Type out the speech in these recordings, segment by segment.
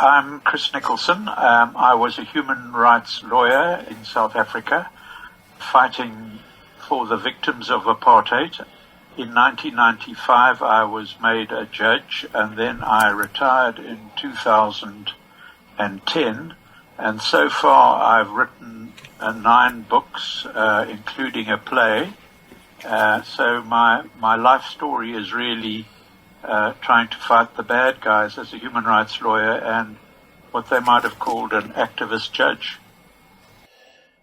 I'm Chris Nicholson. I was a human rights lawyer in South Africa, fighting for the victims of apartheid. In 1995, I was made a judge, and then I retired in 2010. And so far, I've written 9 books, including a play. So my life story is really trying to fight the bad guys as a human rights lawyer and what they might have called an activist judge.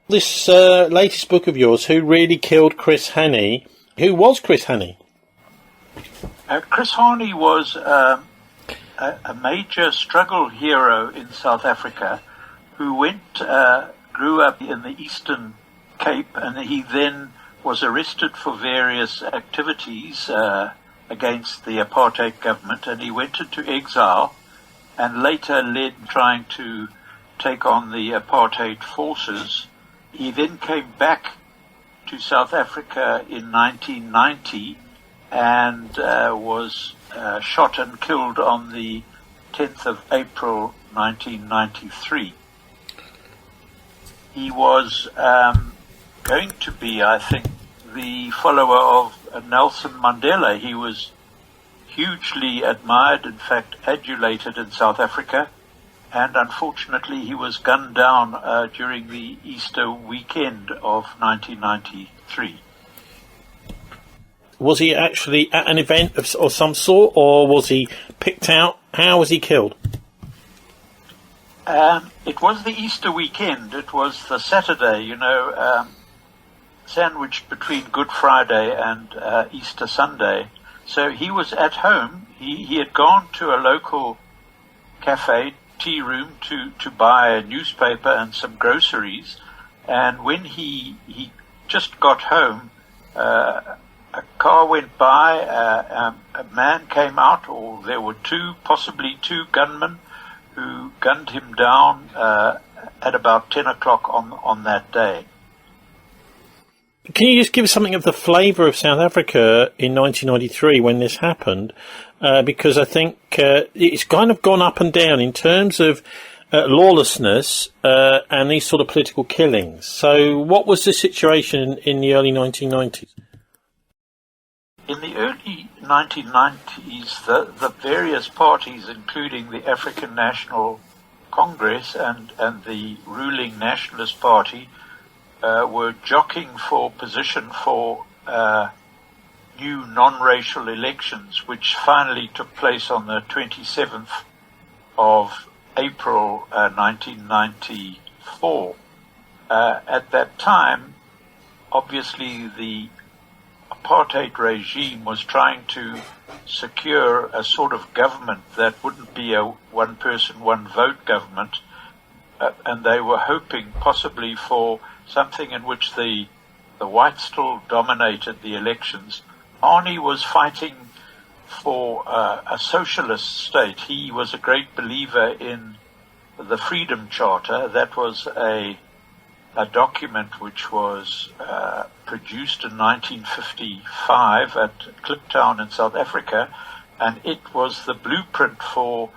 This latest book of yours, Who Really Killed Chris Hani? Who was Chris Hani? Chris Hani was a major struggle hero in South Africa who grew up in the Eastern Cape, and he then was arrested for various activities against the apartheid government, and he went into exile and later led trying to take on the apartheid forces. He then came back to South Africa in 1990 and was shot and killed on the 10th of April 1993. He was going to be, I think, the follower of Nelson Mandela. He was hugely admired, in fact adulated in South Africa, and unfortunately he was gunned down during the Easter weekend of 1993. Was he actually at an event of some sort, or was he picked out? How was he killed? It was the Easter weekend. It was the Saturday, sandwiched between Good Friday and Easter Sunday. So he was at home. He had gone to a local cafe, tea room, to buy a newspaper and some groceries. And when he just got home, a car went by, a man came out, or there were possibly two gunmen who gunned him down at about 10 o'clock on that day. Can you just give us something of the flavour of South Africa in 1993 when this happened? Because I think it's kind of gone up and down in terms of lawlessness and these sort of political killings. So what was the situation in the early 1990s? In the early 1990s, the various parties, including the African National Congress and the ruling Nationalist Party, were jockeying for position for new non-racial elections, which finally took place on the 27th of April 1994. At that time, obviously the apartheid regime was trying to secure a sort of government that wouldn't be a one-person, one-vote government, and they were hoping possibly for something in which the whites still dominated the elections. Hani was fighting for a socialist state. He was a great believer in the Freedom Charter. That was a document which was produced in 1955 at Kliptown in South Africa, and it was the blueprint for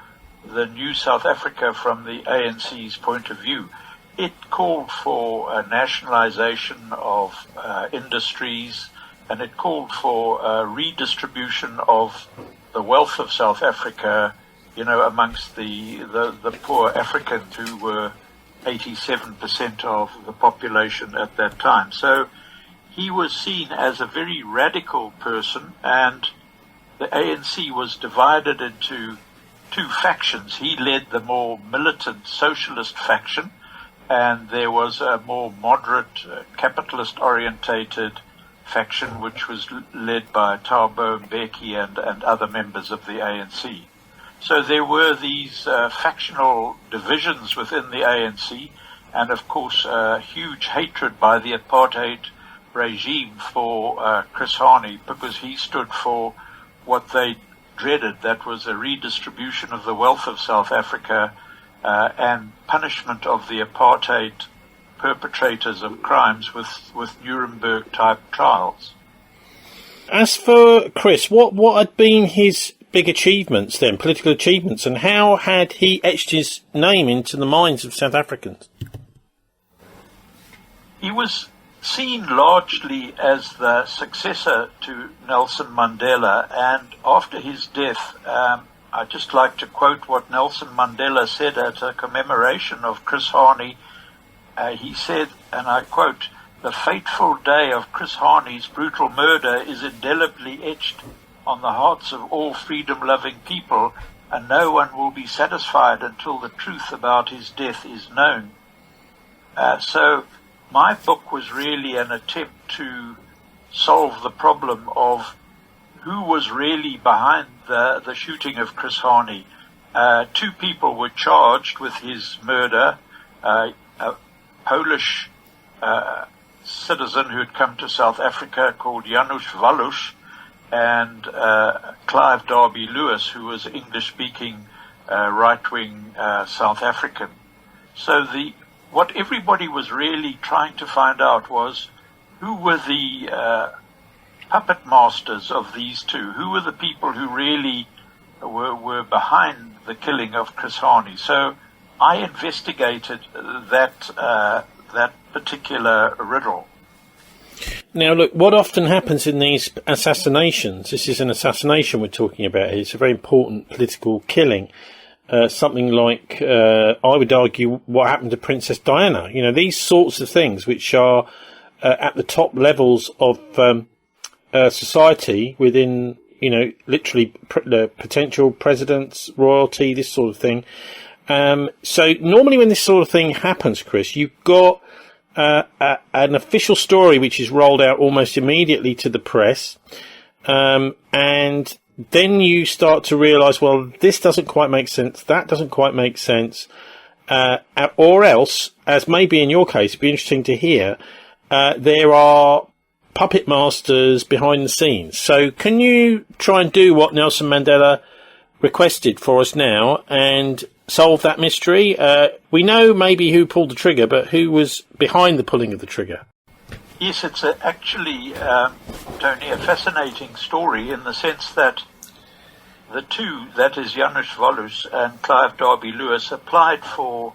the new South Africa from the ANC's point of view. It called for a nationalization of industries, and it called for a redistribution of the wealth of South Africa, amongst the poor Africans who were 87% of the population at that time. So he was seen as a very radical person, and the ANC was divided into two factions. He led the more militant socialist faction, and there was a more moderate, capitalist-orientated faction which was led by Thabo Mbeki and other members of the ANC. So there were these factional divisions within the ANC, and of course huge hatred by the apartheid regime for Chris Hani, because he stood for what they dreaded, that was a redistribution of the wealth of South Africa and punishment of the apartheid perpetrators of crimes with Nuremberg-type trials. As for Chris, what had been his big achievements then, political achievements, and how had he etched his name into the minds of South Africans? He was seen largely as the successor to Nelson Mandela, and after his death, I'd just like to quote what Nelson Mandela said at a commemoration of Chris Hani. He said, and I quote, "The fateful day of Chris Hani's brutal murder is indelibly etched on the hearts of all freedom-loving people, and no one will be satisfied until the truth about his death is known." So my book was really an attempt to solve the problem of who was really behind the shooting of Chris Hani. Two people were charged with his murder, a Polish citizen who had come to South Africa called Janusz Waluś, and Clive Derby-Lewis, who was English-speaking right-wing South African. So what everybody was really trying to find out was who were the puppet masters of these two, who were the people who really were behind the killing of Chris Hani. So I investigated that particular riddle. Now, look, what often happens in these assassinations, this is an assassination we're talking about here, it's a very important political killing, something like, I would argue, what happened to Princess Diana. You know, these sorts of things which are at the top levels of society within, you know, literally potential presidents, royalty, this sort of thing. So normally when this sort of thing happens, Chris, you've got an official story which is rolled out almost immediately to the press, and then you start to realise, well, this doesn't quite make sense, that doesn't quite make sense, or else, as maybe in your case, it'd be interesting to hear, there are puppet masters behind the scenes. So can you try and do what Nelson Mandela requested for us now and solve that mystery? We know maybe who pulled the trigger, but who was behind the pulling of the trigger? Yes, it's actually, Tony, a fascinating story in the sense that the two, that is Janusz Waluś and Clive Derby-Lewis, applied for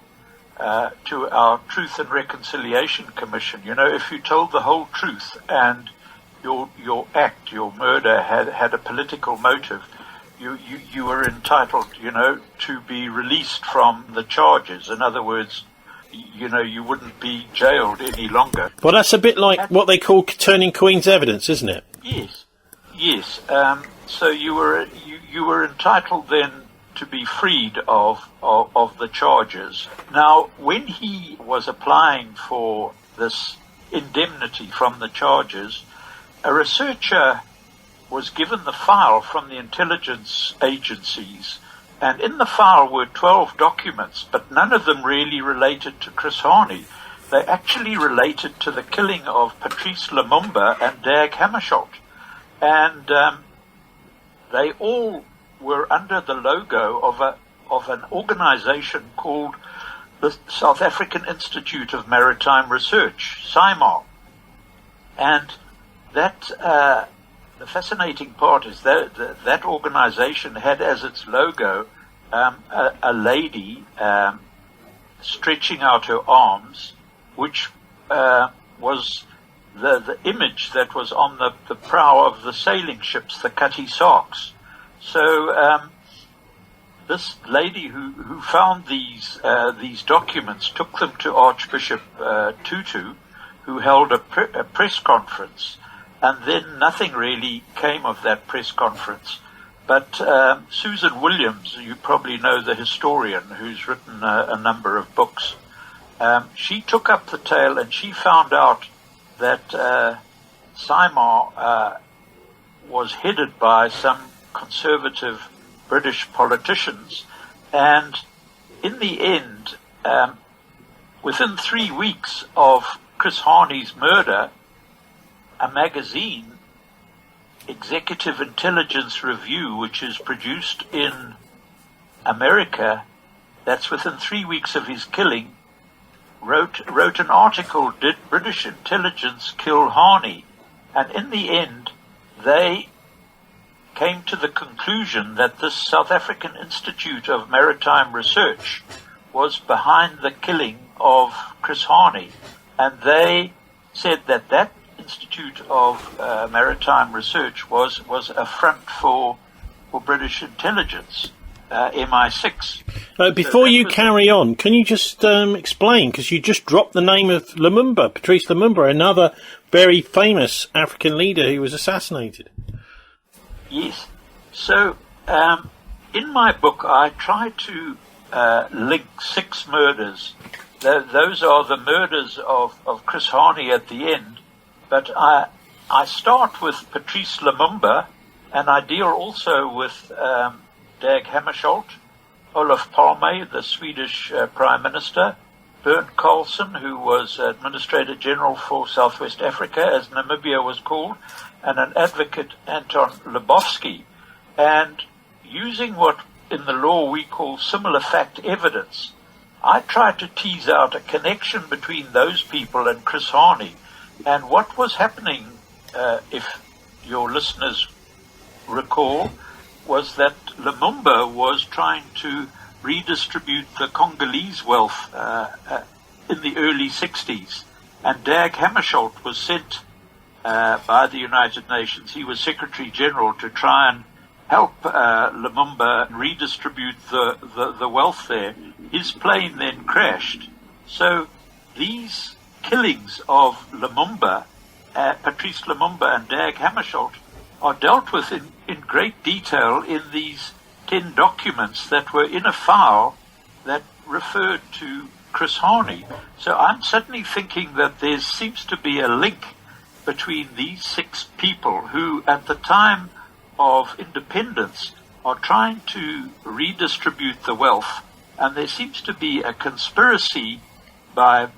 to our Truth and Reconciliation Commission. You know, if you told the whole truth and your act, your murder, had a political motive, you were entitled, you know, to be released from the charges. In other words, you know, you wouldn't be jailed any longer. Well, that's a bit like what they call turning Queen's evidence, isn't it? Yes. So you were entitled then to be freed of the charges. Now, when he was applying for this indemnity from the charges, a researcher was given the file from the intelligence agencies, and in the file were 12 documents, but none of them really related to Chris Hani. They actually related to the killing of Patrice Lumumba and Dag Hammarskjöld. And they all were under the logo of an organization called the South African Institute of Maritime Research, SAIMR. And that the fascinating part is that organization had as its logo a lady stretching out her arms, which was the image that was on the prow of the sailing ships, the Cutty Sarks. So this lady who found these documents took them to Archbishop Tutu, who held a press conference, and then nothing really came of that press conference. But Susan Williams, you probably know, the historian who's written a number of books, she took up the tale and she found out that SAIMR was headed by some conservative British politicians, and in the end, within 3 weeks of Chris Hani's murder, a magazine, Executive Intelligence Review, which is produced in America, that's within 3 weeks of his killing, wrote an article, "Did British Intelligence Kill Hani?" And in the end, they came to the conclusion that this South African Institute of Maritime Research was behind the killing of Chris Hani. And they said that that Institute of Maritime Research was a front for British intelligence, MI6. Before you carry on, can you just explain, because you just dropped the name of Lumumba, Patrice Lumumba, another very famous African leader who was assassinated. Yes. So, in my book, I try to link 6 murders. Those are the murders of Chris Hani at the end. But I start with Patrice Lumumba, and I deal also with Dag Hammarskjöld, Olof Palme, the Swedish Prime Minister, Bernd Carlson, who was Administrator General for Southwest Africa, as Namibia was called, and an advocate, Anton Lubowski. And using what in the law we call similar fact evidence, I tried to tease out a connection between those people and Chris Hani. And what was happening, if your listeners recall, was that Lumumba was trying to redistribute the Congolese wealth in the early 60s. And Dag Hammarskjöld was sent by the United Nations. He was Secretary General to try and help Lumumba redistribute the wealth there. His plane then crashed. So these killings of Lumumba, Patrice Lumumba and Dag Hammarskjöld, are dealt with in great detail in these 10 documents that were in a file that referred to Chris Hani. So I'm certainly thinking that there seems to be a link between these 6 people who, at the time of independence, are trying to redistribute the wealth, and there seems to be a conspiracy by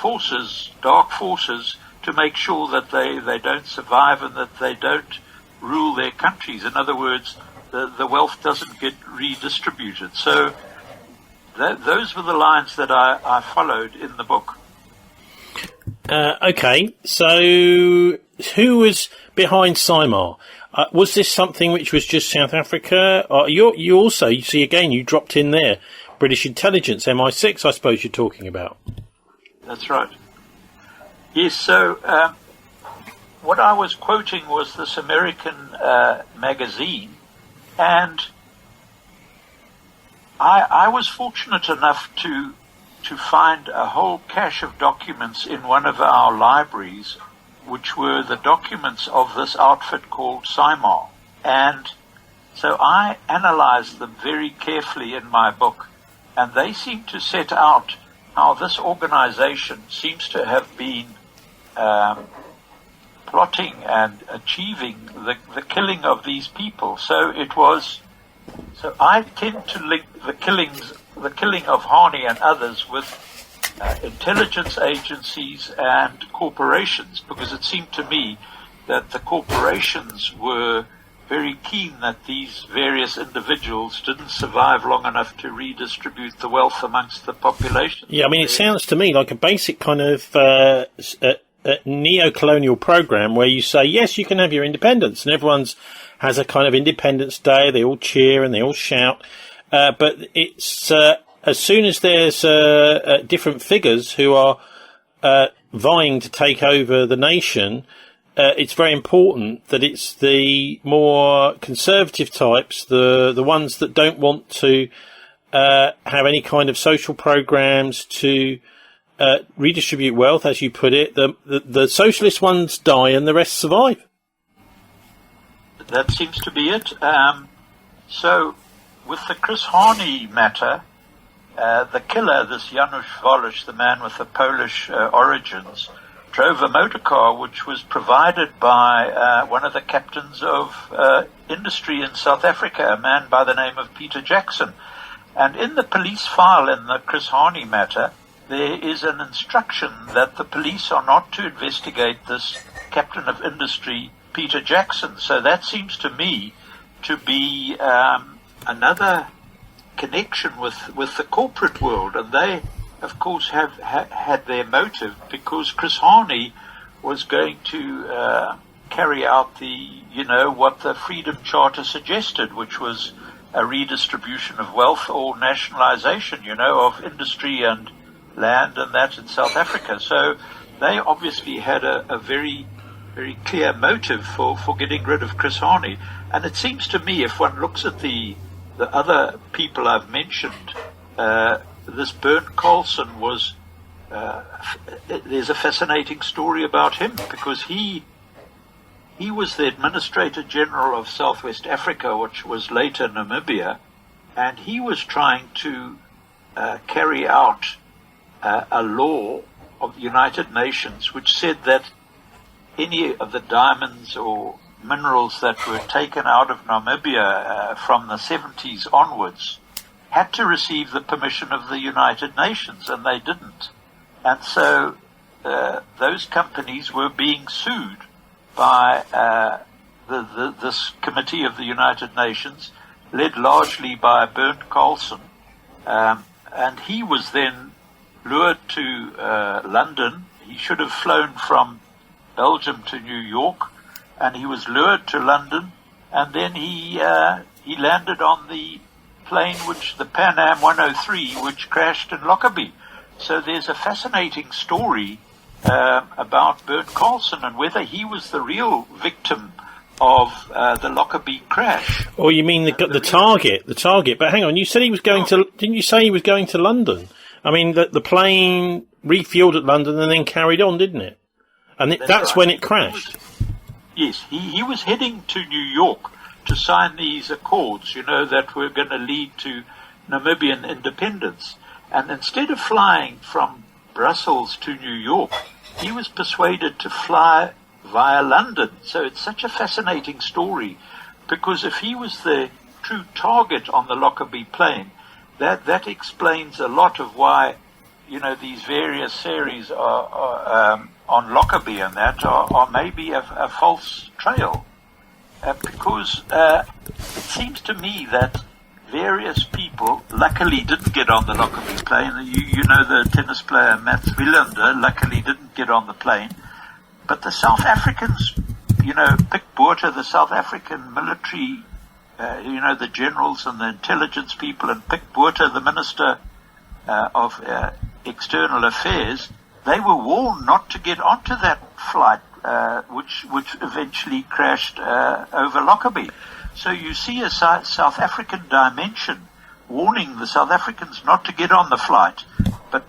forces, dark forces, to make sure that they don't survive and that they don't rule their countries. In other words, the wealth doesn't get redistributed. So those were the lines that I followed in the book. Okay, so who was behind SAIMR? Was this something which was just South Africa? You also, you see again, you dropped in there, British intelligence, MI6, I suppose you're talking about. That's right. Yes, so what I was quoting was this American magazine, and I was fortunate enough to find a whole cache of documents in one of our libraries, which were the documents of this outfit called SAIMR. And so I analyzed them very carefully in my book, and they seem to set out how this organization seems to have been plotting and achieving the killing of these people. So I tend to link the killing of Hani and others with intelligence agencies and corporations, because it seemed to me that the corporations were very keen that these various individuals didn't survive long enough to redistribute the wealth amongst the population. Yeah, I mean, it sounds to me like a basic kind of neo-colonial program where you say, yes, you can have your independence, and everyone's has a kind of Independence Day, they all cheer and they all shout, but it's as soon as there's different figures who are vying to take over the nation, it's very important that it's the more conservative types, the ones that don't want to have any kind of social programs to redistribute wealth, as you put it. The socialist ones die and the rest survive. That seems to be it. So with the Chris Hani matter, the killer, this Janusz Waluś, the man with the Polish origins, drove a motor car which was provided by one of the captains of industry in South Africa, a man by the name of Peter Jackson. And in the police file in the Chris Hani matter, there is an instruction that the police are not to investigate this captain of industry, Peter Jackson. So that seems to me to be another connection with the corporate world, and they, of course, had their motive, because Chris Hani was going to carry out what the Freedom Charter suggested, which was a redistribution of wealth or nationalization, of industry and land and that in South Africa. So they obviously had a very, very clear motive for getting rid of Chris Hani. And it seems to me, if one looks at the other people I've mentioned, this Bernd Carlson was, there's a fascinating story about him, because he was the Administrator General of Southwest Africa, which was later Namibia, and he was trying to carry out a law of the United Nations which said that any of the diamonds or minerals that were taken out of Namibia from the 70s onwards had to receive the permission of the United Nations, and they didn't. And so those companies were being sued by this committee of the United Nations, led largely by Bernd Carlson, and he was then lured to London. He should have flown from Belgium to New York, and he was lured to London, and then he landed on the plane, the Pan Am 103, which crashed in Lockerbie. So there's a fascinating story about Bernd Carlson and whether he was the real victim of the Lockerbie crash. Or you mean the target? The target. But hang on, you said he was going to. Didn't you say he was going to London? I mean, the plane refueled at London and then carried on, didn't it? And that's right. When it crashed. Yes, he was heading to New York to sign these accords, that were going to lead to Namibian independence. And instead of flying from Brussels to New York, he was persuaded to fly via London. So it's such a fascinating story, because if he was the true target on the Lockerbie plane, that explains a lot of why, these various series are on Lockerbie and that are maybe a false trail. Because it seems to me that various people luckily didn't get on the Lockerbie plane. The tennis player Mats Wilander luckily didn't get on the plane. But the South Africans, Pick Botha, the South African military, the generals and the intelligence people, and Pick Botha, the Minister of External Affairs, they were warned not to get onto that flight, which eventually crashed over Lockerbie. So you see a South African dimension warning the South Africans not to get on the flight, but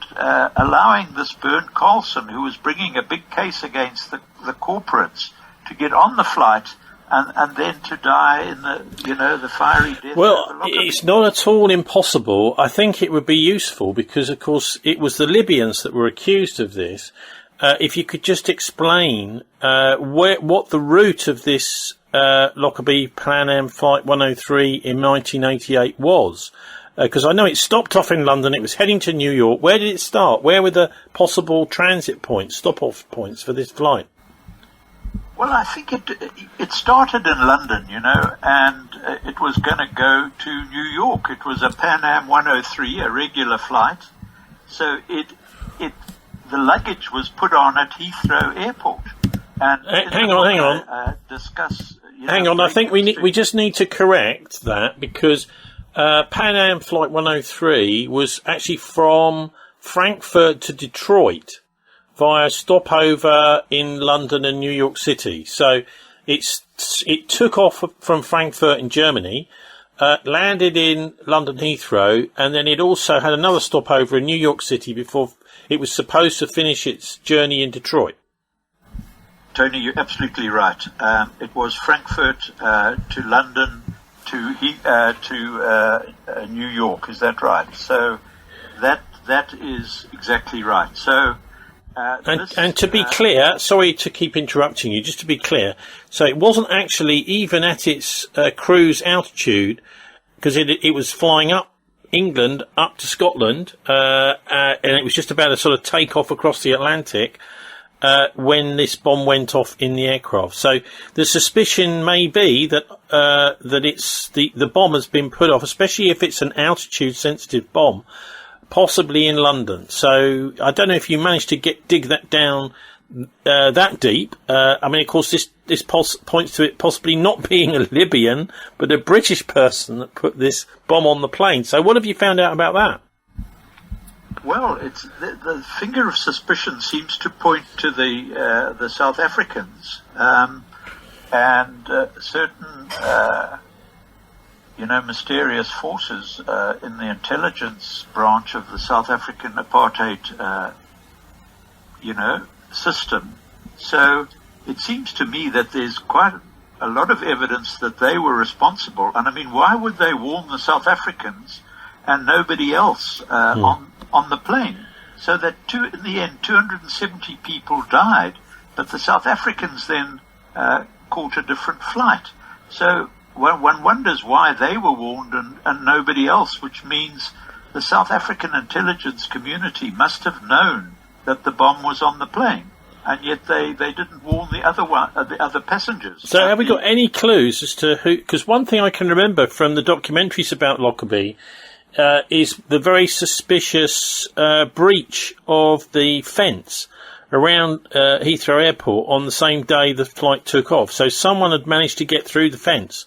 allowing this Bernd Carlson, who was bringing a big case against the corporates, to get on the flight and then to die in the fiery death. Well, it's not at all impossible. I think it would be useful because, of course, it was the Libyans that were accused of this. If you could just explain what the route of this Lockerbie Pan Am Flight 103 in 1988 was. Because I know it stopped off in London, it was heading to New York. Where did it start? Where were the possible transit points, stop-off points for this flight? Well, I think it started in London, and it was going to go to New York. It was a Pan Am 103, a regular flight. So the luggage was put on at Heathrow Airport. And hang on. Discuss. Hang on, I think we just need to correct that, because Pan Am Flight 103 was actually from Frankfurt to Detroit via stopover in London and New York City. So it took off from Frankfurt in Germany, landed in London Heathrow, and then it also had another stopover in New York City before it was supposed to finish its journey in Detroit. Tony, you're absolutely right. It was Frankfurt to London to New York. Is that right? So that is exactly right. So. And to be clear, sorry to keep interrupting you, just to be clear, so it wasn't actually even at its cruise altitude, because it was flying up England up to Scotland, and it was just about to sort of take off across the Atlantic when this bomb went off in the aircraft. So the suspicion may be that it's the bomb has been put off, especially if it's an altitude sensitive bomb, possibly in London. So I don't know if you managed to dig that down, that deep. I mean, of course, this points to it possibly not being a Libyan, but a British person that put this bomb on the plane. So what have you found out about that? Well, it's the finger of suspicion seems to point to the South Africans, and certain mysterious forces in the intelligence branch of the South African apartheid system. So it seems to me that there's quite a lot of evidence that they were responsible. And I mean, why would they warn the South Africans and nobody else on the plane? So that in the end, 270 people died, but the South Africans then caught a different flight. So one wonders why they were warned and nobody else, which means the South African intelligence community must have known that the bomb was on the plane, and yet they didn't warn the other passengers. So have we got any clues as to who? Because one thing I can remember from the documentaries about Lockerbie is the very suspicious breach of the fence around Heathrow Airport on the same day the flight took off. So someone had managed to get through the fence,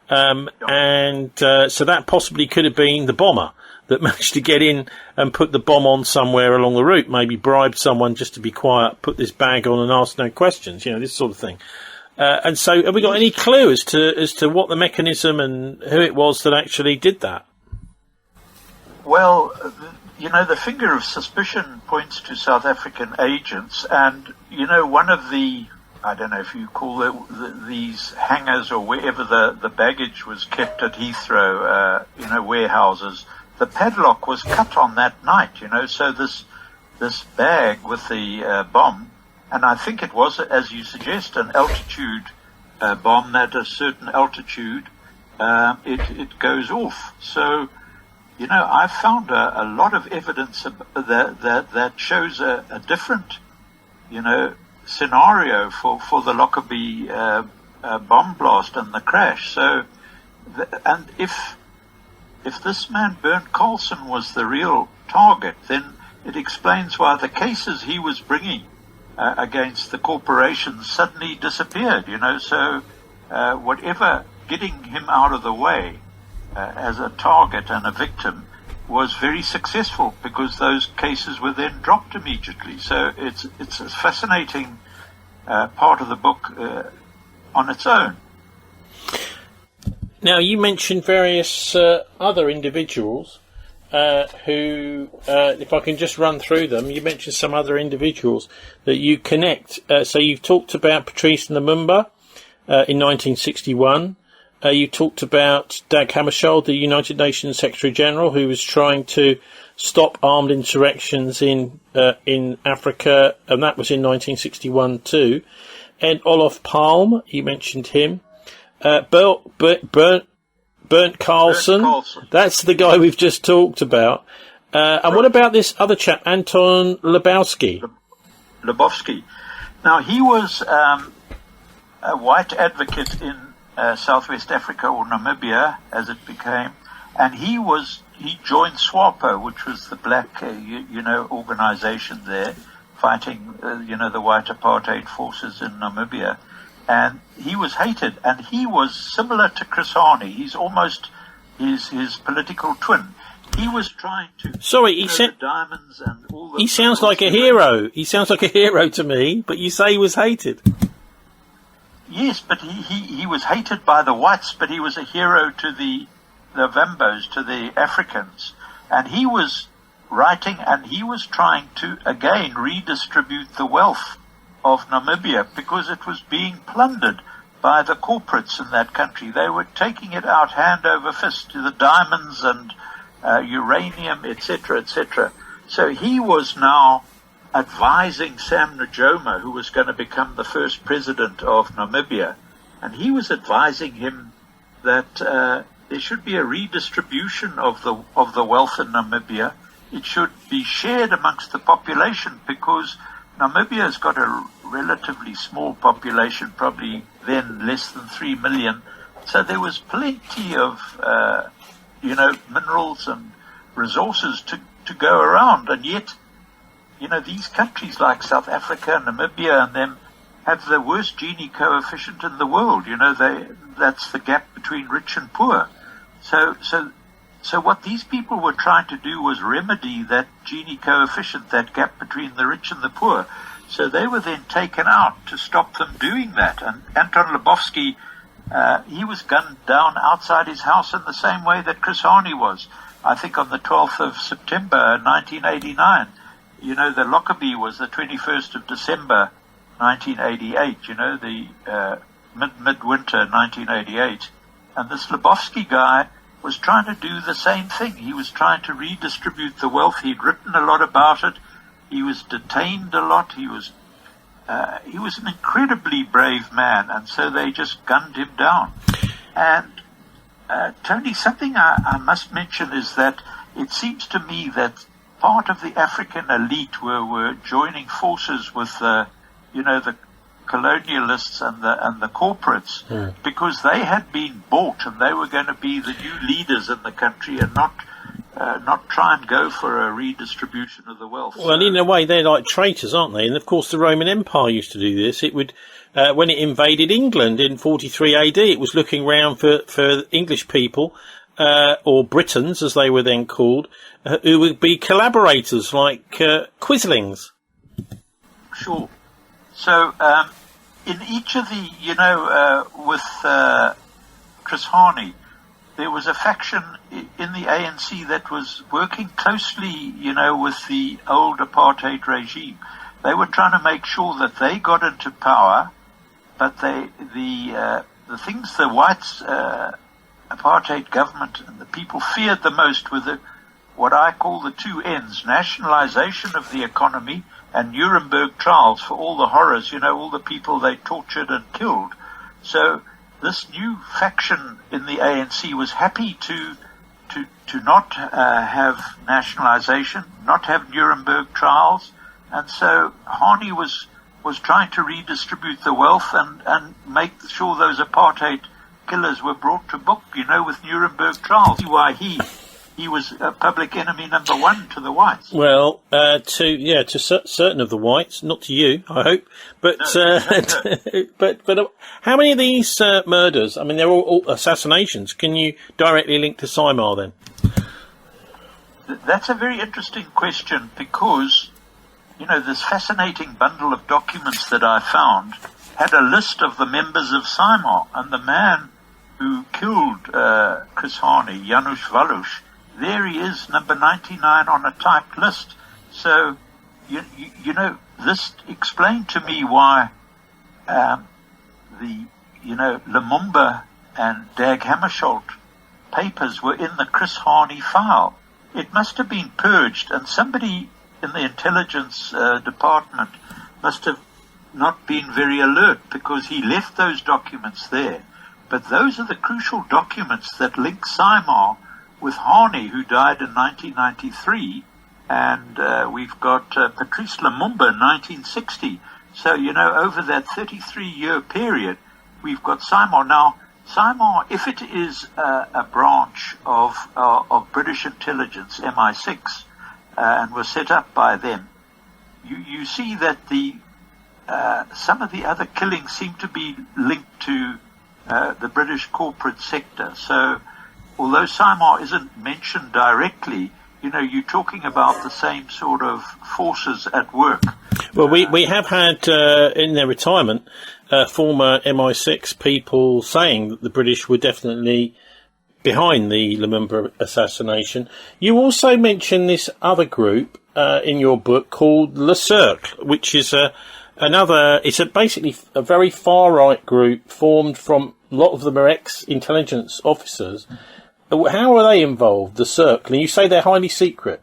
and so that possibly could have been the bomber that managed to get in and put the bomb on somewhere along the route, maybe bribed someone just to be quiet, put this bag on and ask no questions, this sort of thing. And so have we got any clue as to what the mechanism and who it was that actually did that? Well, the finger of suspicion points to South African agents, and, one of the, I don't know if you call it these hangars or wherever the baggage was kept at Heathrow, warehouses, the padlock was cut on that night, so this bag with the bomb, and I think it was, as you suggest, an altitude bomb. At a certain altitude, it goes off. So, I found a lot of evidence that shows a different, scenario for the Lockerbie bomb blast and the crash. So, and if this man, Bernd Carlson, was the real target, then it explains why the cases he was bringing against the corporations suddenly disappeared, So whatever getting him out of the way as a target and a victim was very successful, because those cases were then dropped immediately. So it's a fascinating part of the book on its own. Now, you mentioned various other individuals who, if I can just run through them, you mentioned some other individuals that you connect. So you've talked about Patrice Lumumba in 1961. You talked about Dag Hammarskjöld, the United Nations Secretary General, who was trying to stop armed insurrections in Africa, and that was in 1961 too. And Olof Palme, you mentioned him. Bernd Carlson, that's the guy we've just talked about. And what about this other chap, Anton Lebowski? Lebowski. Now, he was a white advocate in Southwest Africa, or Namibia, as it became, and he joined SWAPO, which was the black, organization there, fighting, the white apartheid forces in Namibia. And he was hated, and he was similar to Chris Hani. He's almost his political twin. He was trying to... Sorry, the diamonds and all the... He sounds like a hero. He sounds like a hero to me, but you say he was hated. Yes, but he was hated by the whites, but he was a hero to the Vambos, to the Africans. And he was writing, and he was trying to, again, redistribute the wealth of Namibia, because it was being plundered by the corporates in that country. They were taking it out hand over fist, to the diamonds and uranium, etc., etc. So he was now advising Sam Nujoma, who was going to become the first president of Namibia, and he was advising him that there should be a redistribution of the wealth in Namibia. It should be shared amongst the population, because Namibia has got a relatively small population, probably then less than 3 million. So there was plenty of, minerals and resources to go around. And yet, these countries like South Africa, Namibia, and them have the worst Gini coefficient in the world. That's the gap between rich and poor. So what these people were trying to do was remedy that Gini coefficient, that gap between the rich and the poor. So they were then taken out to stop them doing that. And Anton Lubowski, he was gunned down outside his house in the same way that Chris Hani was. I think on the 12th of September 1989. The Lockerbie was the 21st of December 1988, the midwinter 1988. And this Lubowski guy was trying to do the same thing. He was trying to redistribute the wealth. He'd written a lot about it. He was detained a lot. He was an incredibly brave man, and so they just gunned him down. And Tony, something I must mention is that it seems to me that part of the African elite were joining forces with the colonialists and the corporates, because they had been bought and they were going to be the new leaders in the country and not try and go for a redistribution of the wealth. Well, in a way, they're like traitors, aren't they? And of course, the Roman Empire used to do this. It would, when it invaded England in 43 AD, it was looking round for English people, or Britons, as they were then called, who would be collaborators like Quislings. Sure. So, in each of the, with Chris Hani, there was a faction in the ANC that was working closely, with the old apartheid regime. They were trying to make sure that they got into power, but the things the whites apartheid government and the people feared the most were what I call the two ends: nationalization of the economy and Nuremberg trials for all the horrors, all the people they tortured and killed. So this new faction in the ANC was happy to not have nationalization, not have Nuremberg trials, and so Hani was trying to redistribute the wealth and make sure those apartheid killers were brought to book, with Nuremberg trials. Why he was public enemy number one to the whites. Well, to certain of the whites, not to you, I hope. But No. but how many of these murders? I mean, they're all assassinations. Can you directly link to SAIMR then? That's a very interesting question, because this fascinating bundle of documents that I found had a list of the members of SAIMR, and the man who killed Chris Hani, Janusz Waluś, there he is, number 99 on a typed list. So, this explained to me why the Lumumba and Dag Hammarskjöld papers were in the Chris Hani file. It must have been purged, and somebody in the intelligence department must have not been very alert, because he left those documents there. But those are the crucial documents that link SAIMR with Hani, who died in 1993, and we've got Patrice Lumumba in 1960. So, over that 33-year period, we've got SAIMR. Now, SAIMR, if it is a branch of British intelligence, MI6, and was set up by them, you see that some of the other killings seem to be linked to the British corporate sector. So, although SAIMR isn't mentioned directly, you're talking about the same sort of forces at work. Well, we have had, in their retirement, former MI6 people saying that the British were definitely behind the Lumumba assassination. You also mentioned this other group in your book called Le Cercle, which is basically a very far-right group formed from, a lot of them are ex-intelligence officers. How are they involved, the Cercle? And you say they're highly secret.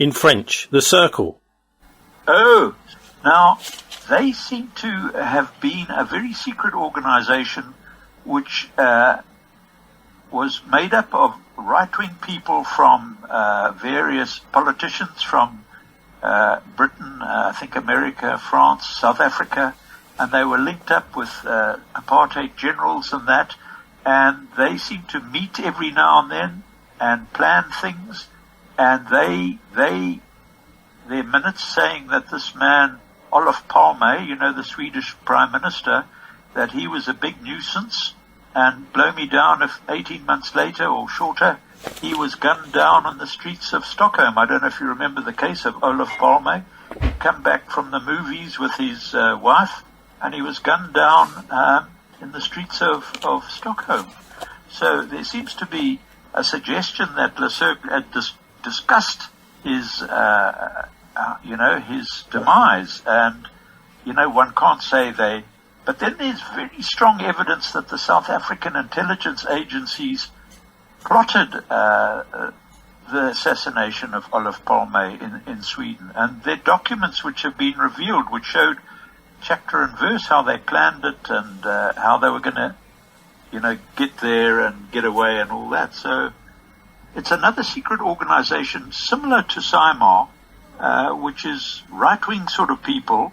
In French, the Cercle. Oh, now, they seem to have been a very secret organization which was made up of right-wing people from various politicians from Britain, I think America, France, South Africa, and they were linked up with apartheid generals and that. And they seem to meet every now and then and plan things, and they their minutes saying that this man, Olof Palme, the Swedish Prime Minister, that he was a big nuisance, and blow me down if 18 months later or shorter, he was gunned down on the streets of Stockholm. I don't know if you remember the case of Olof Palme. He'd come back from the movies with his wife, and he was gunned down in the streets of Stockholm. So there seems to be a suggestion that Le Cercle had discussed his, his demise, and one can't say they. But then there's very strong evidence that the South African intelligence agencies plotted the assassination of Olof Palme in Sweden, and there are documents which have been revealed which showed chapter and verse how they planned it and how they were going to, get there and get away and all that. So it's another secret organization similar to SAIMR, which is right-wing sort of people.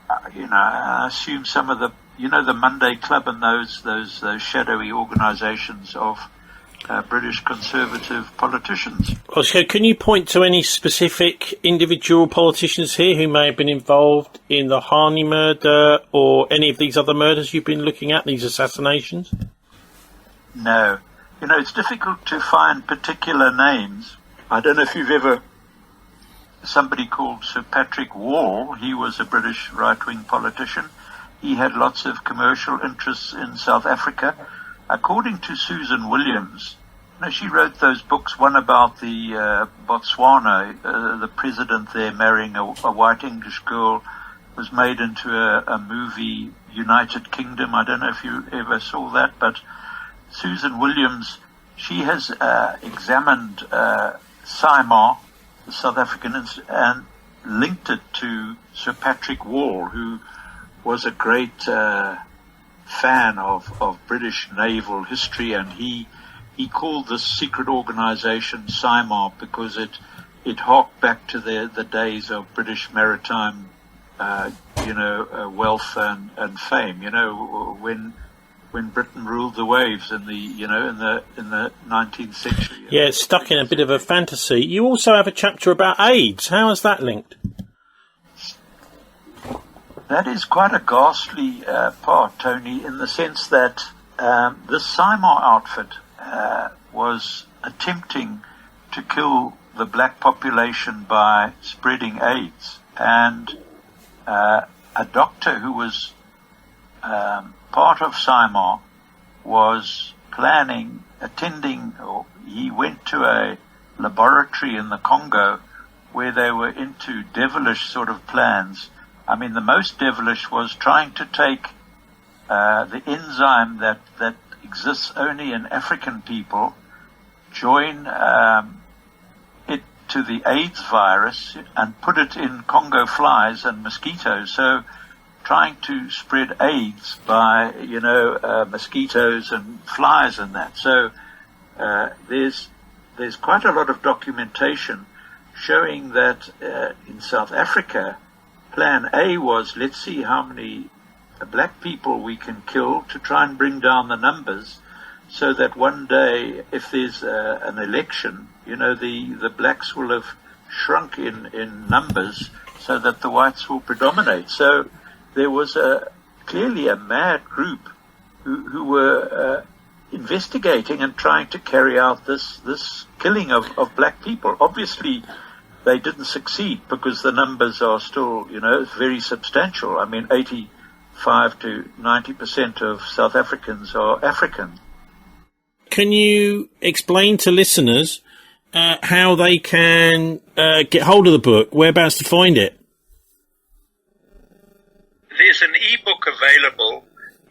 I assume some of the, the Monday Club and those shadowy organizations of British conservative politicians. Oscar, can you point to any specific individual politicians here who may have been involved in the Hani murder or any of these other murders you've been looking at, these assassinations? No. It's difficult to find particular names. I don't know if you've ever... Somebody called Sir Patrick Wall, he was a British right-wing politician. He had lots of commercial interests in South Africa. According to Susan Williams, she wrote those books, one about the Botswana, the president there marrying a white English girl, was made into a movie, United Kingdom. I don't know if you ever saw that, but Susan Williams, she has examined SAIMR, the South African, and linked it to Sir Patrick Wall, who was a great fan of British naval history, and he called this secret organization SAIMR because it harked back to the days of British maritime wealth and fame, when Britain ruled the waves in the 19th century. Yeah, it's stuck in a bit of a fantasy. You also have a chapter about AIDS. How is that linked? That is quite a ghastly part, Tony, in the sense that this SAIMR outfit was attempting to kill the black population by spreading AIDS. And a doctor who was part of SAIMR was he went to a laboratory in the Congo where they were into devilish sort of plans. I mean, the most devilish was trying to take the enzyme that exists only in African people, join it to the AIDS virus and put it in Congo flies and mosquitoes. So trying to spread AIDS by, mosquitoes and flies and that. So there's quite a lot of documentation showing that in South Africa, Plan A was, let's see how many black people we can kill to try and bring down the numbers so that one day, if there's an election, the blacks will have shrunk in numbers so that the whites will predominate. So there was clearly a mad group who were investigating and trying to carry out this killing of black people. Obviously, they didn't succeed because the numbers are still, very substantial. I mean, 85 to 90% of South Africans are African. Can you explain to listeners how they can get hold of the book, whereabouts to find it? There's an e-book available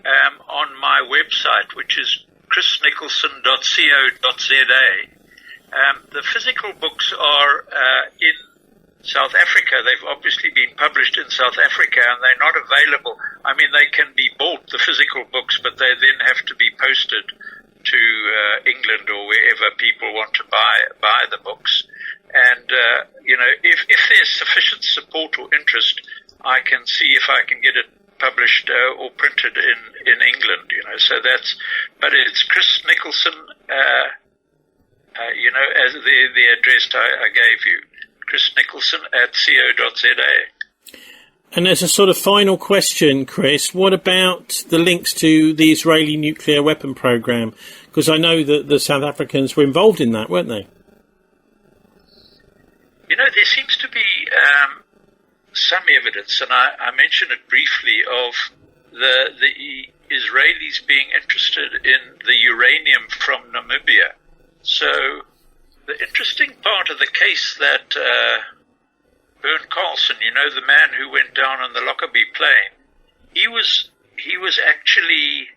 on my website, which is chrisnicholson.co.za. The physical books are in South Africa. They've obviously been published in South Africa, and they're not available. I mean, they can be bought, the physical books, but they then have to be posted to England or wherever people want to buy the books. And, if there's sufficient support or interest, I can see if I can get it published or printed in England, so but it's Chris Nicholson, as the address I gave you, Chris Nicholson at co.za. And as a sort of final question, Chris, what about the links to the Israeli nuclear weapon program? Because I know that the South Africans were involved in that, weren't they? You know, there seems to be some evidence, and I mentioned it briefly, of the Israelis being interested in the uranium from Namibia. So the interesting part of the case that Bernd Carlson, you know, the man who went down on the Lockerbie plane, he was actually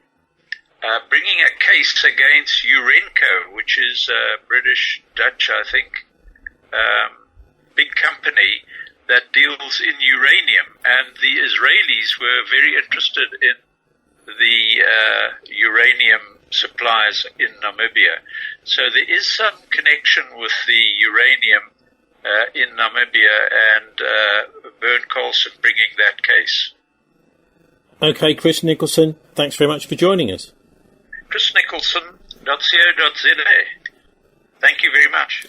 bringing a case against Urenco, which is British, Dutch, I think, big company that deals in uranium. And the Israelis were very interested in the uranium supplies in Namibia. So there is some connection with the uranium in Namibia and Bernd Carlson bringing that case. Okay, Chris Nicholson, thanks very much for joining us. ChrisNicholson.co.za. Thank you very much.